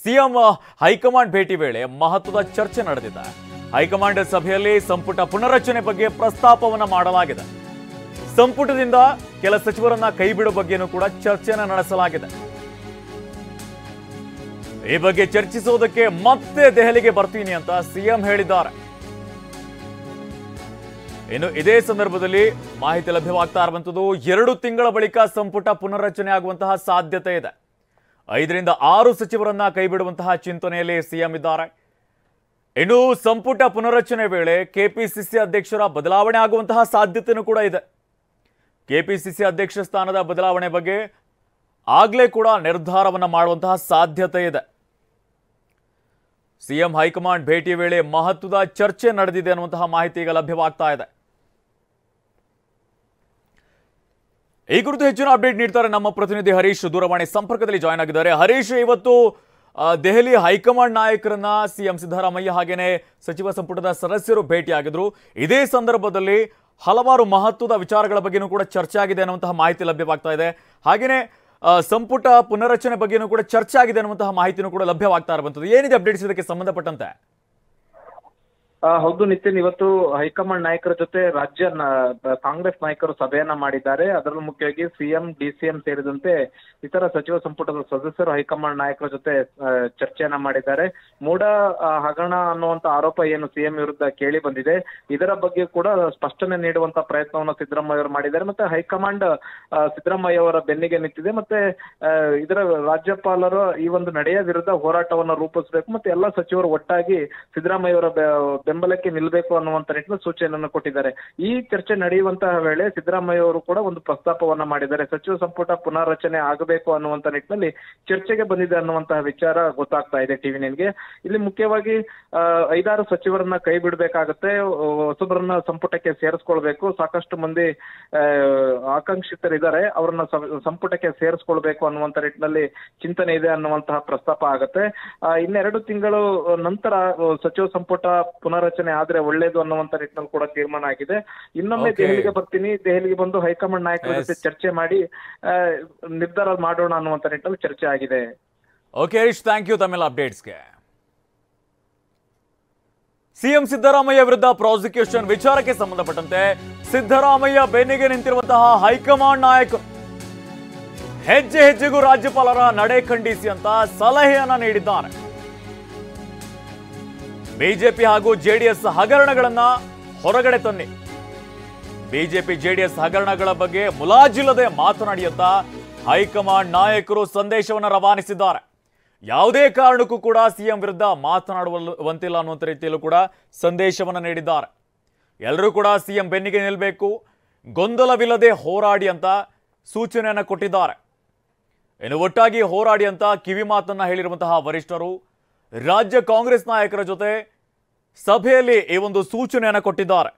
CM high command ಭೇಟಿ ವೇಳೆ ಮಹತ್ವದ ಚರ್ಚೆ ನಡೆದಿದೆ. ಹೈಕಮಾಂಡ್ ಸಭೆಯಲ್ಲಿ ಸಂಪುಟ ಪುನರ್ರಚನೆ ಬಗ್ಗೆ ಪ್ರಸ್ತಾಪವನ್ನು ಮಾಡಲಾಗಿದೆ. ಸಂಪುಟದಿಂದ ಕೆಲ ಸಚಿವರನ್ನ ಕೈಬಿಡುವ ಬಗ್ಗೆನೂ ಕೂಡ ಚರ್ಚೆಯನ್ನು ನಡೆಸಲಾಗಿದೆ. ಈ ಬಗ್ಗೆ ಚರ್ಚಿಸುವುದಕ್ಕೆ ಮತ್ತೆ ದೆಹಲಿಗೆ ಬರ್ತೀನಿ ಅಂತ ಸಿಎಂ ಹೇಳಿದ್ದಾರೆ. ಇನ್ನು ಇದೇ ಸಂದರ್ಭದಲ್ಲಿ ಮಾಹಿತಿ ಲಭ್ಯವಾಗ್ತಾ ಇರುವಂತದ್ದು 2 ತಿಂಗಳ ಬಳಿಕ ಸಂಪುಟ ಪುನರ್ರಚನೆ ಆಗುವಂತಹ ಸಾಧ್ಯತೆ ಇದೆ. 5 ರಿಂದ 6 ಸಚಿವರನ್ನ ಕೈಬಿಡುವಂತಹ ಚಿಂತನೆಯಲ್ಲಿ ಸಿಎಂ ಇದ್ದಾರೆ. ಇನ್ನು ಸಂಪುಟ ಪುನರ್ರಚನೆ ವೇಳೆ ಕೆಪಿಸಿಸಿ ಅಧ್ಯಕ್ಷರ ಬದಲಾವಣೆ ಆಗುವಂತಹ ಸಾಧ್ಯತೆಯೂ ಕೂಡ ಇದೆ. ಕೆಪಿಸಿಸಿ ಅಧ್ಯಕ್ಷ ಸ್ಥಾನದ ಬದಲಾವಣೆ ಬಗ್ಗೆ ಆಗ್ಲೇ ಕೂಡ ನಿರ್ಧಾರವನ್ನ ಮಾಡುವಂತಹ ಸಾಧ್ಯತೆ ಇದೆ. ಸಿಎಂ ಹೈಕಮಾಂಡ್ ಭೇಟಿ ವೇಳೆ ಮಹತ್ವದ ಚರ್ಚೆ ನಡೆದಿದೆ ಅನ್ನುವಂತಹ ಮಾಹಿತಿ ಈಗ ಲಭ್ಯವಾಗ್ತಾ ಇದೆ. ಈ ಕುರಿತು ಹೆಚ್ಚಿನ ಅಪ್ಡೇಟ್ ನೀಡ್ತಾರೆ ನಮ್ಮ ಪ್ರತಿನಿಧಿ ಹರೀಶ್, ದೂರವಾಣಿ ಸಂಪರ್ಕದಲ್ಲಿ ಜಾಯ್ನ್ ಆಗಿದ್ದಾರೆ. ಹರೀಶ್, ಇವತ್ತು ದೆಹಲಿ ಹೈಕಮಾಂಡ್ ನಾಯಕರನ್ನ ಸಿಎಂ ಸಿದ್ದರಾಮಯ್ಯ ಹಾಗೇನೆ ಸಚಿವ ಸಂಪುಟದ ಸದಸ್ಯರು ಭೇಟಿಯಾಗಿದ್ರು. ಇದೇ ಸಂದರ್ಭದಲ್ಲಿ ಹಲವಾರು ಮಹತ್ವದ ವಿಚಾರಗಳ ಬಗ್ಗೆನೂ ಕೂಡ ಚರ್ಚೆ ಆಗಿದೆ ಅನ್ನುವಂತಹ ಮಾಹಿತಿ ಲಭ್ಯವಾಗ್ತಾ ಇದೆ. ಹಾಗೇನೆ ಸಂಪುಟ ಪುನರ್ರಚನೆ ಬಗ್ಗೆನೂ ಕೂಡ ಚರ್ಚೆ ಆಗಿದೆ ಅನ್ನುವಂತಹ ಮಾಹಿತಿನೂ ಕೂಡ ಲಭ್ಯವಾಗ್ತಾ ಇರುವಂತದ್ದು. ಏನಿದೆ ಅಪ್ಡೇಟ್ಸ್ ಇದಕ್ಕೆ ಸಂಬಂಧಪಟ್ಟಂತೆ? ಹೌದು ನಿತಿನ್, ಇವತ್ತು ಹೈಕಮಾಂಡ್ ನಾಯಕರ ಜೊತೆ ರಾಜ್ಯ ಕಾಂಗ್ರೆಸ್ ನಾಯಕರು ಸಭೆಯನ್ನ ಮಾಡಿದ್ದಾರೆ. ಅದರಲ್ಲೂ ಮುಖ್ಯವಾಗಿ ಸಿಎಂ, ಡಿಸಿಎಂ ಸೇರಿದಂತೆ ಇತರ ಸಚಿವ ಸಂಪುಟದ ಸದಸ್ಯರು ಹೈಕಮಾಂಡ್ ನಾಯಕರ ಜೊತೆ ಚರ್ಚೆಯನ್ನ ಮಾಡಿದ್ದಾರೆ. ಮೂಡ ಹಗರಣ ಅನ್ನುವಂತ ಆರೋಪ ಏನು ಸಿಎಂ ವಿರುದ್ಧ ಕೇಳಿ ಬಂದಿದೆ, ಇದರ ಬಗ್ಗೆ ಕೂಡ ಸ್ಪಷ್ಟನೆ ನೀಡುವಂತ ಪ್ರಯತ್ನವನ್ನು ಸಿದ್ದರಾಮಯ್ಯ ಅವರು ಮಾಡಿದ್ದಾರೆ. ಮತ್ತೆ ಹೈಕಮಾಂಡ್ ಸಿದ್ದರಾಮಯ್ಯ ಅವರ ಬೆನ್ನಿಗೆ ನಿಂತಿದೆ. ಮತ್ತೆ ಇದರ ರಾಜ್ಯಪಾಲರು ಈ ಒಂದು ನಡೆಯ ವಿರುದ್ಧ ಹೋರಾಟವನ್ನು ರೂಪಿಸಬೇಕು, ಮತ್ತೆ ಎಲ್ಲ ಸಚಿವರು ಒಟ್ಟಾಗಿ ಸಿದ್ದರಾಮಯ್ಯ ಅವರ ಬೆಂಬಲಕ್ಕೆ ನಿಲ್ಲಬೇಕು ಅನ್ನುವಂತ ನಿಟ್ಟಿನಲ್ಲಿ ಸೂಚನೆಯನ್ನು ಕೊಟ್ಟಿದ್ದಾರೆ. ಈ ಚರ್ಚೆ ನಡೆಯುವಂತಹ ವೇಳೆ ಸಿದ್ದರಾಮಯ್ಯ ಅವರು ಕೂಡ ಒಂದು ಪ್ರಸ್ತಾಪವನ್ನ ಮಾಡಿದ್ದಾರೆ. ಸಚಿವ ಸಂಪುಟ ಪುನರ್ರಚನೆ ಆಗಬೇಕು ಅನ್ನುವಂತ ನಿಟ್ಟಿನಲ್ಲಿ ಚರ್ಚೆಗೆ ಬಂದಿದೆ ಅನ್ನುವಂತಹ ವಿಚಾರ ಗೊತ್ತಾಗ್ತಾ ಇದೆ ಟಿವಿ9ಗೆ. ಇಲ್ಲಿ ಮುಖ್ಯವಾಗಿ 5-6 ಸಚಿವರನ್ನ ಕೈ ಬಿಡಬೇಕಾಗತ್ತೆ, ಹೊಸಬರನ್ನ ಸಂಪುಟಕ್ಕೆ ಸೇರಿಸ್ಕೊಳ್ಬೇಕು. ಸಾಕಷ್ಟು ಮಂದಿ ಆಕಾಂಕ್ಷಿತರಿದ್ದಾರೆ, ಅವರನ್ನ ಸಂಪುಟಕ್ಕೆ ಸೇರಿಸ್ಕೊಳ್ಬೇಕು ಅನ್ನುವಂತ ನಿಟ್ಟಿನಲ್ಲಿ ಚಿಂತನೆ ಇದೆ ಅನ್ನುವಂತಹ ಪ್ರಸ್ತಾಪ ಆಗತ್ತೆ. 2 ತಿಂಗಳು ನಂತರ ಸಚಿವ ಸಂಪುಟ ಪುನರ್ರಚನೆ ಆದ್ರೆ ಒಳ್ಳೇದು ಅನ್ನುವಂತ ನಿಟ್ಟಿನಲ್ಲಿ ಕೂಡ ತೀರ್ಮಾನ ಆಗಿದೆ. ಇನ್ನೊಮ್ಮೆ ದೆಹಲಿಗೆ ಬರ್ತೀನಿ, ದೆಹಲಿಗೆ ಬಂದು ಹೈಕಮಾಂಡ್ ನಾಯಕರ ಜೊತೆ ಚರ್ಚೆ ಮಾಡಿ ನಿರ್ಧಾರ ಮಾಡೋಣ ಅನ್ನುವಂತ ನಿಟ್ಟಿನಲ್ಲಿ ಚರ್ಚೆ ಆಗಿದೆ. ಓಕೆ ಹರೀಶ್, ಥ್ಯಾಂಕ್ ಯು ತಮ್ಮೆಲ್ಲ ಅಪ್ಡೇಟ್ಸ್ಗೆ. ಸಿಎಂ ಸಿದ್ದರಾಮಯ್ಯ ವಿರುದ್ಧ ಪ್ರಾಸಿಕ್ಯೂಷನ್ ವಿಚಾರಕ್ಕೆ ಸಂಬಂಧಪಟ್ಟಂತೆ ಸಿದ್ದರಾಮಯ್ಯ ಬೆನ್ನಿಗೆ ನಿಂತಿರುವಂತಹ ಹೈಕಮಾಂಡ್ ನಾಯಕರು ಹೆಜ್ಜೆ ಹೆಜ್ಜೆಗೂ ರಾಜ್ಯಪಾಲರ ನಡೆ ಖಂಡಿಸಿ ಅಂತ ಸಲಹೆಯನ್ನ ನೀಡಿದ್ದಾರೆ. ಬಿಜೆಪಿ ಹಾಗೂ ಜೆಡಿಎಸ್ ಹಗರಣಗಳನ್ನ ಹೊರಗಡೆ ತನ್ನಿ, ಬಿಜೆಪಿ ಜೆಡಿಎಸ್ ಹಗರಣಗಳ ಬಗ್ಗೆ ಮುಲಾಜಿಲ್ಲದೆ ಮಾತನಾಡಿ ಅಂತ ಹೈಕಮಾಂಡ್ ನಾಯಕರು ಸಂದೇಶವನ್ನು ರವಾನಿಸಿದ್ದಾರೆ. ಯಾವುದೇ ಕಾರಣಕ್ಕೂ ಕೂಡ ಸಿಎಂ ವಿರುದ್ಧ ಮಾತನಾಡುವಂತಿಲ್ಲ ಅನ್ನುವಂಥ ರೀತಿಯಲ್ಲೂ ಕೂಡ ಸಂದೇಶವನ್ನು ನೀಡಿದ್ದಾರೆ. ಎಲ್ಲರೂ ಕೂಡ ಸಿಎಂ ಬೆನ್ನಿಗೆ ನಿಲ್ಲಬೇಕು, ಗೊಂದಲವಿಲ್ಲದೆ ಹೋರಾಡಿ ಅಂತ ಸೂಚನೆಯನ್ನು ಕೊಟ್ಟಿದ್ದಾರೆ. ಇನ್ನು ಒಟ್ಟಾಗಿ ಹೋರಾಡಿ ಅಂತ ಕಿವಿ ಮಾತನ್ನ ಹೇಳಿರುವಂತಹ ವರಿಷ್ಠರು ರಾಜ್ಯ ಕಾಂಗ್ರೆಸ್ ನಾಯಕರ ಜೊತೆ ಸಭೆಯಲ್ಲಿ ಈ ಒಂದು ಸೂಚನೆಯನ್ನು ಕೊಟ್ಟಿದ್ದಾರೆ.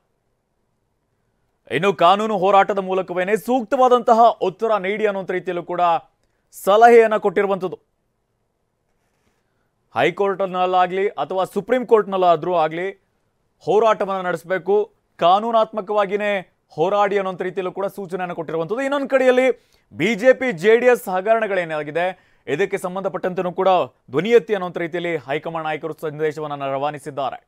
ಇನ್ನು ಕಾನೂನು ಹೋರಾಟದ ಮೂಲಕವೇನೆ ಸೂಕ್ತವಾದಂತಹ ಉತ್ತರ ನೀಡಿ ಅನ್ನುವಂಥ ರೀತಿಯಲ್ಲೂ ಕೂಡ ಸಲಹೆಯನ್ನು ಕೊಟ್ಟಿರುವಂಥದ್ದು. ಹೈಕೋರ್ಟ್ನಲ್ಲಾಗಲಿ ಅಥವಾ ಸುಪ್ರೀಂ ಕೋರ್ಟ್ನಲ್ಲಾದರೂ ಆಗಲಿ ಹೋರಾಟವನ್ನು ನಡೆಸಬೇಕು, ಕಾನೂನಾತ್ಮಕವಾಗಿಯೇ ಹೋರಾಡಿ ಅನ್ನೋಂಥ ರೀತಿಯಲ್ಲೂ ಕೂಡ ಸೂಚನೆಯನ್ನು ಕೊಟ್ಟಿರುವಂಥದ್ದು. ಇನ್ನೊಂದು ಕಡೆಯಲ್ಲಿ ಬಿಜೆಪಿ ಜೆಡಿಎಸ್ ಹಗರಣಗಳೇನಾಗಿದೆ ಇದಕ್ಕೆ ಸಂಬಂಧಪಟ್ಟಂತೆಯೂ ಕೂಡ ಧ್ವನಿ ಎತ್ತಿ ಅನ್ನುವಂಥ ರೀತಿಯಲ್ಲಿ ಹೈಕಮಾಂಡ್ ನಾಯಕರು ಸಂದೇಶವನ್ನು ರವಾನಿಸಿದ್ದಾರೆ.